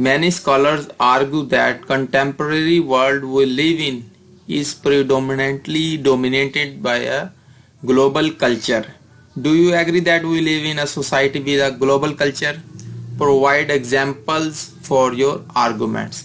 Many scholars argue that contemporary world we live in is predominantly dominated by a global culture. Do you agree that we live in a society with a global culture? Provide examples for your arguments.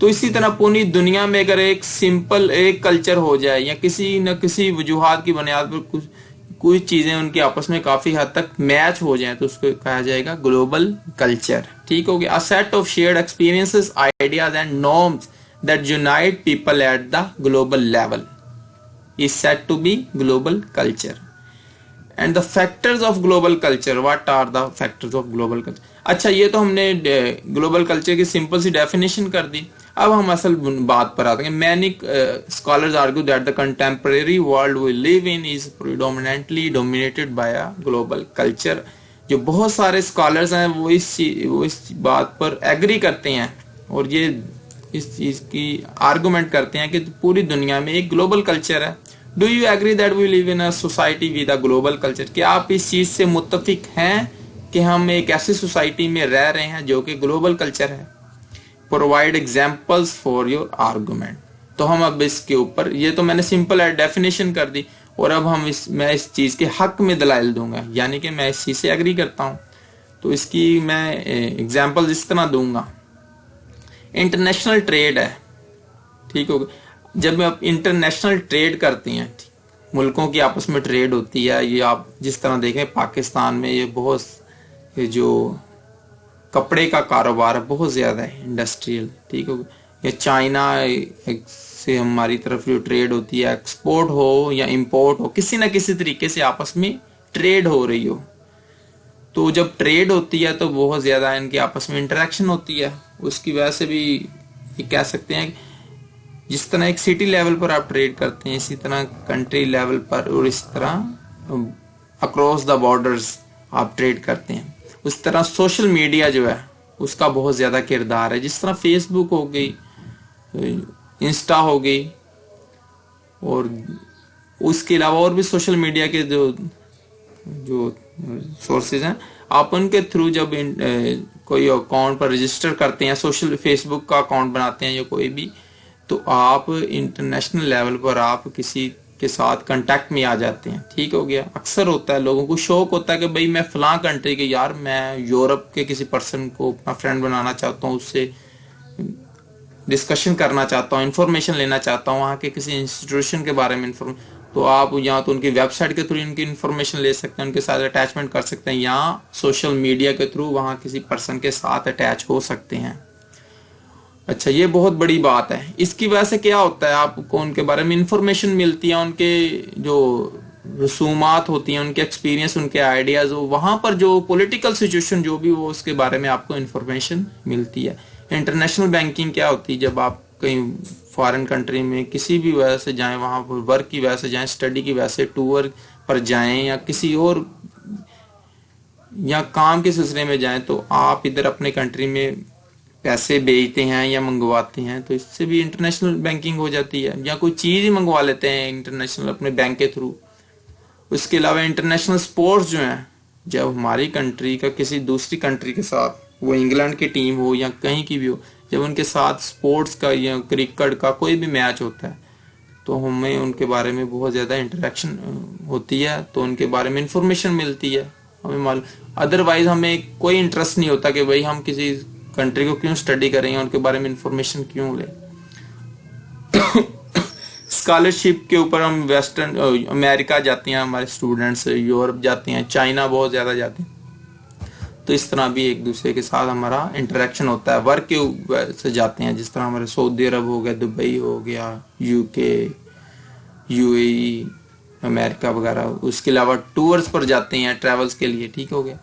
تو اسی طرح پوری دنیا میں اگر ایک simple ایک culture ہو جائے یا کسی نہ کسی وجوہات کی بنیاد پر کچھ چیزیں ان کی آپس میں کافی حد تک میچ ہو جائیں تو اس کو کہا جائے گا گلوبل کلچر. ٹھیک ہو گیا. A set of shared experiences, ideas and norms that unite people at the global level is said to be global culture. And the factors of global culture, what are the factors of global culture? اچھا یہ تو ہم نے global culture کی simple سی definition کر دی. اب ہم اصل بات پر آتے ہیں. Many scholars argue that the contemporary world we live in is predominantly dominated by a global culture. جو بہت سارے اسکالرز ہیں وہ اس بات پر ایگری کرتے ہیں اور یہ اس چیز کی آرگومنٹ کرتے ہیں کہ پوری دنیا میں ایک گلوبل کلچر ہے. Do you agree that we live in a society with a global culture? کیا آپ اس چیز سے متفق ہیں کہ ہم ایک ایسی سوسائٹی میں رہ رہے ہیں جو کہ گلوبل کلچر ہے؟ Provide examples for your argument. تو ہم اب اس کے اوپر یہ تو میں نے سمپل ڈیفینیشن کر دی اور اب میں اس چیز کے حق میں دلائل دوں گا, یعنی کہ میں اس چیز سے ایگری کرتا ہوں. تو اس کی میں ایگزامپل اس طرح دوں گا. انٹرنیشنل ٹریڈ ہے, ٹھیک ہوگا. جب آپ انٹرنیشنل ٹریڈ کرتے ہیں, ملکوں کی آپس میں ٹریڈ ہوتی ہے, یہ آپ جس طرح دیکھیں پاکستان میں یہ بہت جو کپڑے کا کاروبار ہے بہت زیادہ ہے انڈسٹریل, ٹھیک ہوگا. یا چائنا سے ہماری طرف جو ٹریڈ ہوتی ہے, ایکسپورٹ ہو یا امپورٹ ہو, کسی نہ کسی طریقے سے آپس میں ٹریڈ ہو رہی ہو. تو جب ٹریڈ ہوتی ہے تو بہت زیادہ ان کی آپس میں انٹریکشن ہوتی ہے. اس کی وجہ سے بھی یہ کہہ سکتے ہیں جس طرح ایک سٹی لیول پر آپ ٹریڈ کرتے ہیں اسی طرح کنٹری لیول پر اور اس طرح اکراس دا بارڈرز آپ ٹریڈ کرتے ہیں. اس طرح سوشل میڈیا جو ہے اس کا بہت زیادہ کردار ہے. جس طرح فیس بک ہو گئی, انسٹا ہو گئی, اور اس کے علاوہ اور بھی سوشل میڈیا کے جو سورسز ہیں, آپ ان کے تھرو جب کوئی اکاؤنٹ پر رجسٹر کرتے ہیں, سوشل فیس بک کا اکاؤنٹ بناتے ہیں یا کوئی بھی, تو آپ انٹرنیشنل لیول پر آپ کسی کے ساتھ کنٹیکٹ میں آ جاتے ہیں. ٹھیک ہو گیا. اکثر ہوتا ہے لوگوں کو شوق ہوتا ہے کہ بھئی میں فلاں کنٹری کے, یار میں یورپ کے کسی پرسن کو اپنا فرینڈ بنانا چاہتا ہوں, اس سے ڈسکشن کرنا چاہتا ہوں, انفارمیشن لینا چاہتا ہوں وہاں کے کسی انسٹیٹیوشن کے بارے میں تو آپ یہاں تو ان کی ویب سائٹ کے تھرو ان کی انفارمیشن لے سکتے ہیں, ان کے ساتھ اٹیچمنٹ کر سکتے ہیں, یا سوشل میڈیا کے تھرو وہاں کسی پرسن کے ساتھ اٹیچ ہو سکتے ہیں. اچھا یہ بہت بڑی بات ہے. اس کی وجہ سے کیا ہوتا ہے, آپ کو ان کے بارے میں انفارمیشن ملتی ہے, ان کے جو رسومات ہوتی ہیں, ان کے ایکسپیرینس, ان کے آئیڈیاز, وہاں پر جو پولیٹیکل سچویشن جو بھی وہ اس کے بارے میں آپ کو انفارمیشن ملتی ہے. انٹرنیشنل بینکنگ کیا ہوتی ہے, جب آپ کہیں فارن کنٹری میں کسی بھی وجہ سے جائیں, وہاں پر ورک کی وجہ سے جائیں, اسٹڈی کی وجہ سے ٹور پر جائیں یا کسی اور یا کام کے سلسلے میں جائیں, تو آپ ادھر اپنے کنٹری میں پیسے بھیجتے ہیں یا منگواتے ہیں, تو اس سے بھی انٹرنیشنل بینکنگ ہو جاتی ہے. یا کوئی چیز ہی منگوا لیتے ہیں انٹرنیشنل اپنے بینک کے تھرو. اس کے علاوہ انٹرنیشنل سپورٹس جو ہیں, جب ہماری کنٹری کا کسی دوسری کنٹری کے ساتھ, وہ انگلینڈ کی ٹیم ہو یا کہیں کی بھی ہو, جب ان کے ساتھ سپورٹس کا یا کرکٹ کا کوئی بھی میچ ہوتا ہے تو ہمیں ان کے بارے میں بہت زیادہ انٹریکشن ہوتی ہے, تو ان کے بارے میں انفارمیشن ملتی ہے ہمیں معلوم. ادروائز ہمیں کوئی انٹرسٹ نہیں ہوتا کہ بھئی ہم کسی کنٹری کو کیوں اسٹڈی کریں, ان کے بارے میں انفارمیشن کیوں لیں. اسکالرشپ کے اوپر ہم ویسٹرن امریکہ جاتے ہیں ہمارے اسٹوڈنٹس, یورپ جاتے ہیں, چائنا بہت زیادہ جاتے ہیں. تو اس طرح بھی ایک دوسرے کے ساتھ ہمارا انٹریکشن ہوتا ہے. ورک کے سے جاتے ہیں, جس طرح ہمارے سعودی عرب ہو گیا, دبئی ہو گیا, یو کے, یو اے ای, امریکہ وغیرہ. اس کے علاوہ ٹورز پر جاتے ہیں ٹریولز کے لیے. ٹھیک ہو گیا.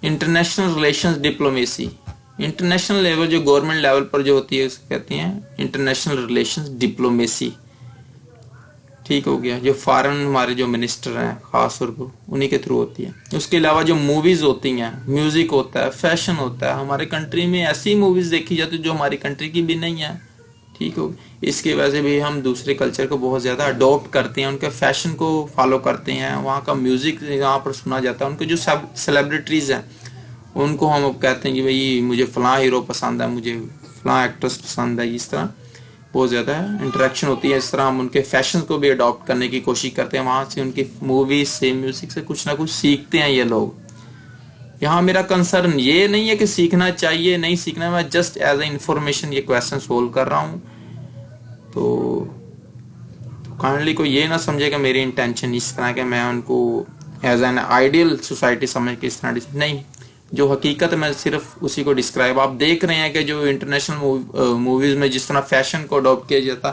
International relations diplomacy, international level جو گورنمنٹ لیول پر جو ہوتی ہے اس کو کہتے ہیں انٹرنیشنل ریلیشنز ڈپلومیسی. ٹھیک ہو گیا. جو فارن ہمارے جو منسٹر ہیں خاص طور پر انہی کے تھرو ہوتی ہے. اس کے علاوہ جو موویز ہوتی ہیں, میوزک ہوتا ہے, فیشن ہوتا ہے, ہمارے کنٹری میں ایسی موویز دیکھی جاتی جو ہماری کنٹری کی بھی نہیں ہے. ٹھیک ہو گیا. اس کی وجہ سے بھی ہم دوسرے کلچر کو بہت زیادہ اڈاپٹ کرتے ہیں, ان کے فیشن کو فالو کرتے ہیں, وہاں کا میوزک یہاں پر سنا جاتا ہے. ان کے جو سیلیبریٹیز ہیں ان کو ہم اب کہتے ہیں کہ بھئی مجھے فلاں ہیرو پسند ہے, مجھے فلاں ایکٹریس پسند ہے. اس طرح بہت زیادہ انٹریکشن ہوتی ہے. اس طرح ہم ان کے فیشن کو بھی اڈاپٹ کرنے کی کوشش کرتے ہیں, وہاں سے ان کی موویز سے, میوزک سے کچھ نہ کچھ سیکھتے ہیں یہ لوگ. یہاں میرا کنسرن یہ نہیں ہے کہ سیکھنا چاہیے نہیں سیکھنا، میں جسٹ ایز اے انفارمیشن یہ کویسچن سولو کر رہا ہوں. تو کائنڈلی کوئی یہ نہ سمجھے کہ میری انٹینشن اس طرح کہ میں ان کو ایز این آئیڈیل سوسائٹی سمجھ کے اس طرح نہیں. جو حقیقت میں صرف اسی کو ڈسکرائب. آپ دیکھ رہے ہیں کہ جو انٹرنیشنل موویز میں جس طرح فیشن کو اڈاپٹ کیا جاتا،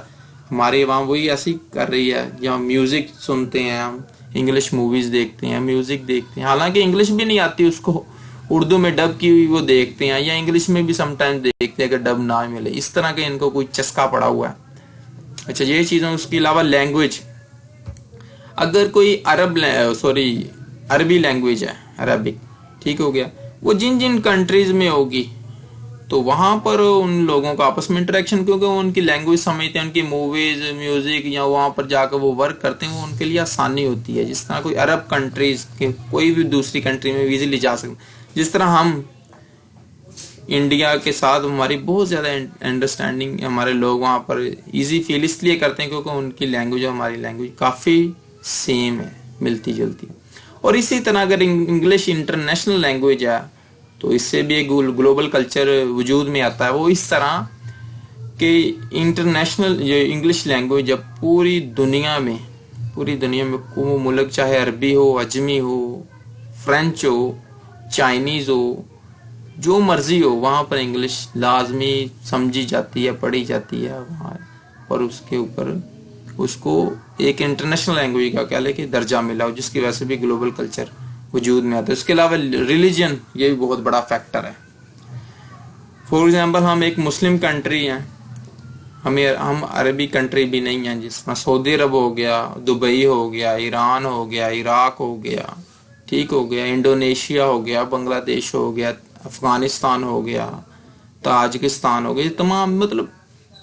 ہماری عوام وہی ایسی کر رہی ہے. جہاں میوزک سنتے ہیں ہم، انگلش موویز دیکھتے ہیں، میوزک دیکھتے ہیں، حالانکہ انگلش بھی نہیں آتی، اس کو اردو میں ڈب کی ہوئی وہ دیکھتے ہیں، یا انگلش میں بھی سم ٹائم دیکھتے ہیں کہ ڈب نہ ملے. اس طرح کے ان کو کوئی چسکا پڑا ہوا ہے. اچھا یہ چیزیں. اس کے علاوہ لینگویج، اگر کوئی عربی لینگویج ہے، عربک، ٹھیک ہو گیا، وہ جن جن کنٹریز میں ہوگی تو وہاں پر ان لوگوں کا آپس میں انٹریکشن، کیونکہ وہ ان کی لینگویج سمجھتے ہیں، ان کی موویز، میوزک، یا وہاں پر جا کر وہ ورک کرتے ہیں، وہ ان کے لیے آسانی ہوتی ہے. جس طرح کوئی عرب کنٹریز کے کوئی بھی دوسری کنٹری میں ایزیلی جا سکتے، جس طرح ہم انڈیا کے ساتھ ہماری بہت زیادہ انڈرسٹینڈنگ، ہمارے لوگ وہاں پر ایزی فیل اس لیے کرتے ہیں کیونکہ ان کی لینگویج اور ہماری لینگویج کافی سیم ہے، ملتی جلتی ہے. اور اسی طرح اگر انگلش انٹرنیشنل لینگویج ہے تو اس سے بھی ایک گلوبل کلچر وجود میں آتا ہے. وہ اس طرح کہ انٹرنیشنل یہ انگلش لینگویج جب پوری دنیا میں کوئی ملک، چاہے عربی ہو، عجمی ہو، فرینچ ہو، چائنیز ہو، جو مرضی ہو، وہاں پر انگلش لازمی سمجھی جاتی ہے، پڑھی جاتی ہے وہاں. اور اس کے اوپر اس کو ایک انٹرنیشنل لینگویج کا کہہ لے کہ درجہ ملا ہو، جس کی وجہ سے بھی گلوبل کلچر وجود میں آتا ہے. اس کے علاوہ ریلیجن، یہ بھی بہت بڑا فیکٹر ہے. فور ایگزامپل ہم ایک مسلم کنٹری ہیں، ہم عربی کنٹری بھی نہیں ہیں، جس میں سعودی عرب ہو گیا، دبئی ہو گیا، ایران ہو گیا، عراق ہو گیا، ٹھیک ہو گیا، انڈونیشیا ہو گیا، بنگلہ دیش ہو گیا، افغانستان ہو گیا، تاجکستان ہو گیا. تمام مطلب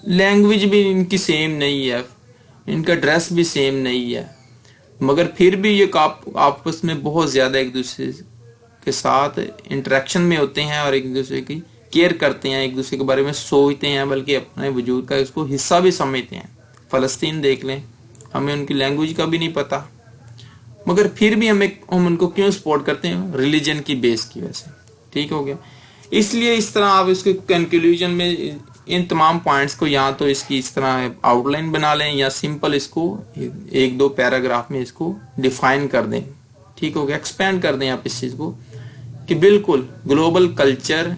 لینگویج بھی ان کی سیم نہیں ہے، ان کا ڈریس بھی سیم نہیں ہے، مگر پھر بھی یہ آپس میں بہت زیادہ ایک دوسرے کے ساتھ انٹریکشن میں ہوتے ہیں اور ایک دوسرے کی کیئر کرتے ہیں، ایک دوسرے کے بارے میں سوچتے ہیں، بلکہ اپنے وجود کا اس کو حصہ بھی سمجھتے ہیں. فلسطین دیکھ لیں، ہمیں ان کی لینگویج کا بھی نہیں پتا، مگر پھر بھی ہم ان کو کیوں سپورٹ کرتے ہیں؟ ریلیجن کی بیس کی وجہ سے. ٹھیک ہو گیا. اس لیے اس طرح آپ اس کے کنکلوژن میں ان تمام پوائنٹس کو یا تو اس کی اس طرح آؤٹ لائن بنا لیں، یا سمپل اس کو ایک دو پیراگراف میں اس کو ڈیفائن کر دیں. ٹھیک ہو گیا. ایکسپینڈ کر دیں آپ اس چیز کو کہ بالکل گلوبل کلچر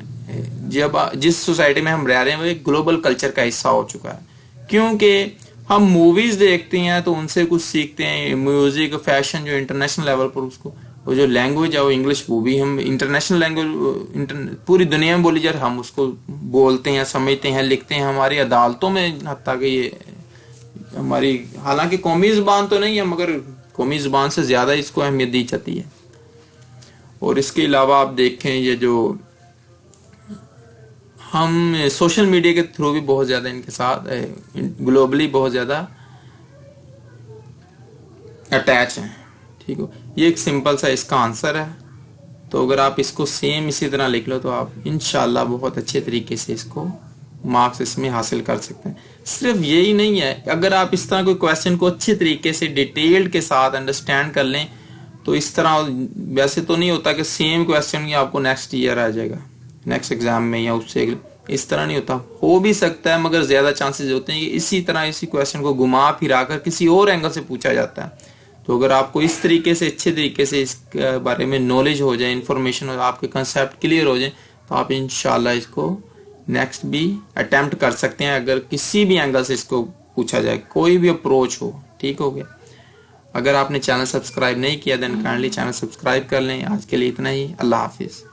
جب جس سوسائٹی میں ہم رہ رہے ہیں وہ ایک گلوبل کلچر کا حصہ ہو چکا ہے. کیونکہ ہم موویز دیکھتے ہیں تو ان سے کچھ سیکھتے ہیں، میوزک، فیشن، جو انٹرنیشنل لیول پر اس کو، وہ جو لینگویج ہے وہ انگلش، وہ بھی ہم انٹرنیشنل لینگویج پوری دنیا میں بولی جائے، ہم اس کو بولتے ہیں، سمجھتے ہیں، لکھتے ہیں. ہماری عدالتوں میں حتیٰ کہ یہ ہماری حالانکہ قومی زبان تو نہیں ہے، مگر قومی زبان سے زیادہ اس کو اہمیت دی جاتی ہے. اور اس کے علاوہ آپ دیکھیں یہ جو ہم سوشل میڈیا کے تھرو بھی بہت زیادہ ان کے ساتھ گلوبلی بہت زیادہ اٹیچ ہیں. ٹھیک ہو. یہ ایک سمپل سا اس کا آنسر ہے. تو اگر آپ اس کو سیم اسی طرح لکھ لو تو آپ انشاءاللہ بہت اچھے طریقے سے اس کو مارکس اس میں حاصل کر سکتے ہیں. صرف یہی نہیں ہے، اگر آپ اس طرح کوئی کویسچن کو اچھے طریقے سے ڈیٹیلڈ کے ساتھ انڈرسٹینڈ کر لیں تو اس طرح ویسے تو نہیں ہوتا کہ سیم کویسچن ہی آپ کو نیکسٹ ایئر آ جائے گا، نیکسٹ ایگزام میں، یا اس سے اس طرح نہیں ہوتا. ہو بھی سکتا ہے مگر زیادہ چانسز ہوتے ہیں کہ اسی طرح اسی کویسچن کو گھما پھرا کر کسی اور اینگل سے پوچھا جاتا ہے. تو اگر آپ کو اس طریقے سے اچھے طریقے سے اس کے بارے میں نالج ہو جائے، انفارمیشن ہو، آپ کے کنسیپٹ کلیئر ہو جائیں تو آپ انشاءاللہ اس کو نیکسٹ بھی اٹیمپٹ کر سکتے ہیں اگر کسی بھی اینگل سے اس کو پوچھا جائے، کوئی بھی اپروچ ہو. ٹھیک ہو گیا. اگر آپ نے چینل سبسکرائب نہیں کیا دین کائنڈلی چینل سبسکرائب کر لیں. آج کے لیے اتنا ہی. اللہ حافظ.